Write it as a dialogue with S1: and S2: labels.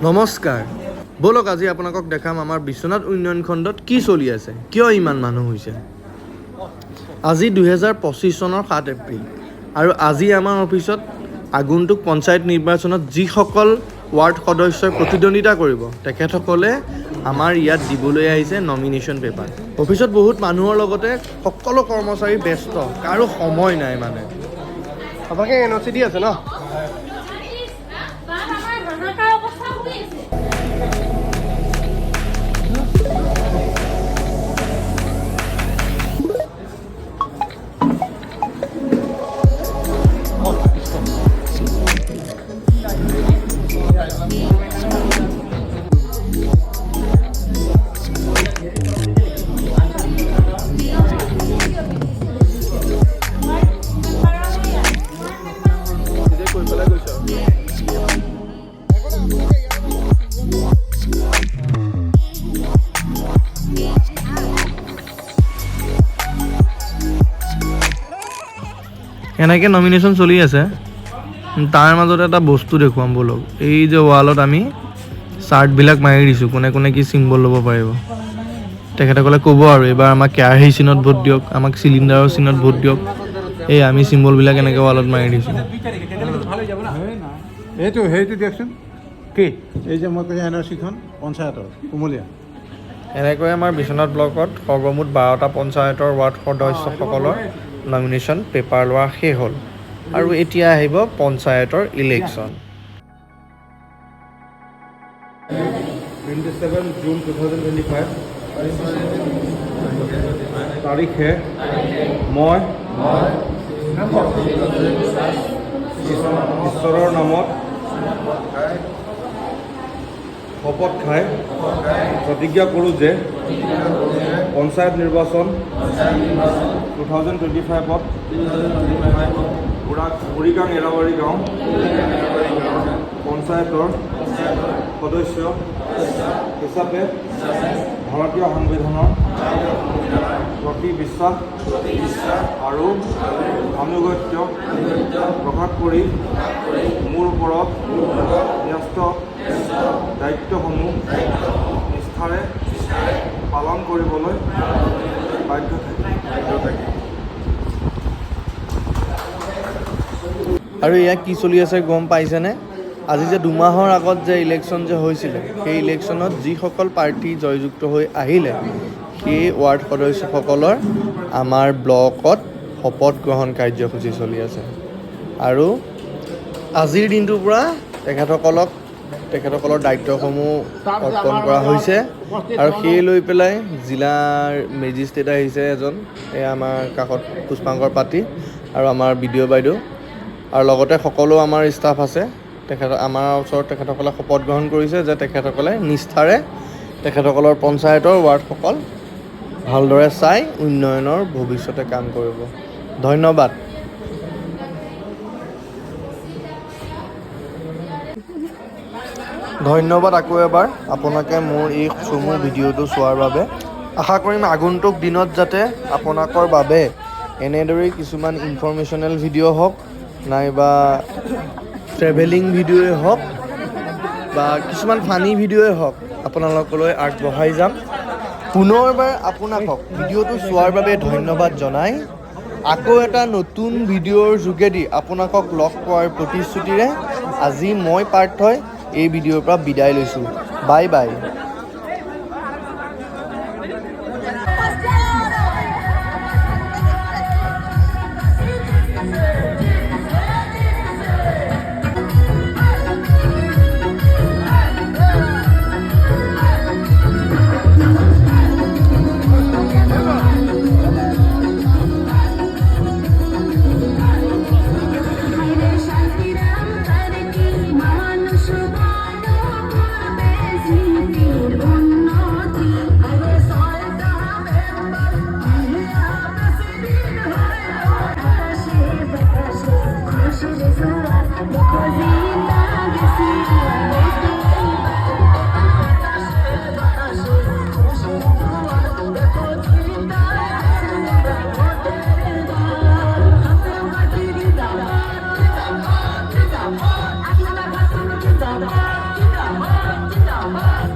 S1: নমস্কাৰ, বলক আজি আপোনালোকক দেখাম আমাৰ বিশ্বনাথ উন্নয়ন খণ্ডত কি চলি আছে, কিয় ইমান মানুহ হৈছে। আজি 2025 চনৰ 7 এপ্ৰিল আৰু আজি আমাৰ অফিচত আগন্তুক পঞ্চায়ত নিৰ্বাচনত যিসকল ৱাৰ্ড সদস্যই প্ৰতিদ্বন্দ্বিতা কৰিব তেখেতসকলে আমাৰ ইয়াত দিবলৈ আহিছে নমিনেশ্যন পেপাৰ। অফিচত বহুত মানুহৰ লগতে সকলো কৰ্মচাৰী ব্যস্ত, কাৰো সময় নাই মানে।
S2: আপোনালোকে NOC দি আছে ন?
S1: এনেকৈ নমিনেশ্যন চলি আছে। তাৰ মাজতে এটা বস্তু দেখুৱাম বলক। এই যে ৱালত আমি চাৰ্টবিলাক মাৰি দিছোঁ, কোনে কোনে কি চিম্বল ল'ব পাৰিব। তেখেতসকলে ক'ব আৰু এইবাৰ আমাক কেৰাহী চিনত ভোট দিয়ক, আমাক চিলিণ্ডাৰৰ চিনত ভোট দিয়ক। এই আমি চিম্বলবিলাক এনেকৈ ৱালত মাৰি দিছোঁ।
S2: সেইটো দিয়কচোন কি এই যে মই কৈছোঁ NOCখন পঞ্চায়তৰ কুমলীয়া।
S1: এনেকৈ আমাৰ বিশ্বনাথ ব্লকত সৰ্বমুঠ 12টা পঞ্চায়তৰ ৱাৰ্ড সদস্যসকলৰ নমিনেশ্যন পেপাৰ লোৱা শেষ হ'ল আৰু এতিয়া আহিব পঞ্চায়তৰ ইলেকশ্যন।
S3: 27 জুন 2025 তাৰিখে মই ঈশ্বৰৰ নামত শপত খাই প্ৰতিজ্ঞা কৰোঁ যে পঞ্চায়ত নিৰ্বাচন 2025ত বুঢ়ীগাং এৰাবাৰী গাঁও পঞ্চায়তৰ সদস্য হিচাপে ভাৰতীয় সংবিধানৰ প্ৰতি বিশ্বাস আৰু আনুগত্য প্ৰকাশ কৰি মোৰ ওপৰত ন্যস্ত দায়িত্বসমূহ নিষ্ঠাৰে পালন কৰিবলৈ বাধ্য থাকিম।
S1: আৰু ইয়াত কি চলি আছে গম পাইছেনে? আজি যে 2 মাহৰ আগত যে ইলেকশ্যন যে হৈছিলে, সেই ইলেকশ্যনত যিসকল প্ৰাৰ্থী জয়যুক্ত হৈ আহিলে সেই ৱাৰ্ড সদস্যসকলৰ আমাৰ ব্লকত শপত গ্ৰহণ কাৰ্যসূচী চলি আছে। আৰু আজিৰ দিনটোৰ পৰা তেখেতসকলৰ দায়িত্বসমূহ অৰ্পণ কৰা হৈছে আৰু সেই লৈ পেলাই জিলাৰ মেজিষ্ট্ৰেট আহিছে এজন, এই আমাৰ কাষত পুষ্পাংকৰ পাতি আৰু আমাৰ BDO বাইদেউ আৰু লগতে সকলো আমাৰ ষ্টাফ আছে। আমাৰ ওচৰত তেখেতসকলে শপত গ্ৰহণ কৰিছে যে তেখেতসকলে নিষ্ঠাৰে তেখেতসকলৰ পঞ্চায়তৰ ৱাৰ্ডসকল ভালদৰে চাই উন্নয়নৰ ভৱিষ্যতে কাম কৰিব। ধন্যবাদ। ধন্যবাদ আকৌ এবাৰ আপোনালোকে মোৰ এই চমু ভিডিঅ'টো চোৱাৰ বাবে। আশা কৰিম আগন্তুক দিনত যাতে আপোনালোকৰ বাবে এনেদৰেই কিছুমান ইনফৰ্মেশ্যনেল ভিডিঅ' হওক নাইবা ট্ৰেভেলিং ভিডিঅ'ই হওক বা কিছুমান ফানি ভিডিঅ'ই হওক আপোনালোকলৈ আগবঢ়াই যাম। পুনৰবাৰ আপোনালোকক ভিডিঅ'টো চোৱাৰ বাবে ধন্যবাদ জনাই আকৌ এটা নতুন ভিডিঅ'ৰ যোগেদি আপোনালোকক লগ পোৱাৰ প্ৰতিশ্ৰুতিৰে আজি মই পাৰ্থই এই ভিডিঅ'ৰ পৰা বিদায় লৈছোঁ। Bye bye.
S4: জিন্দাবাদ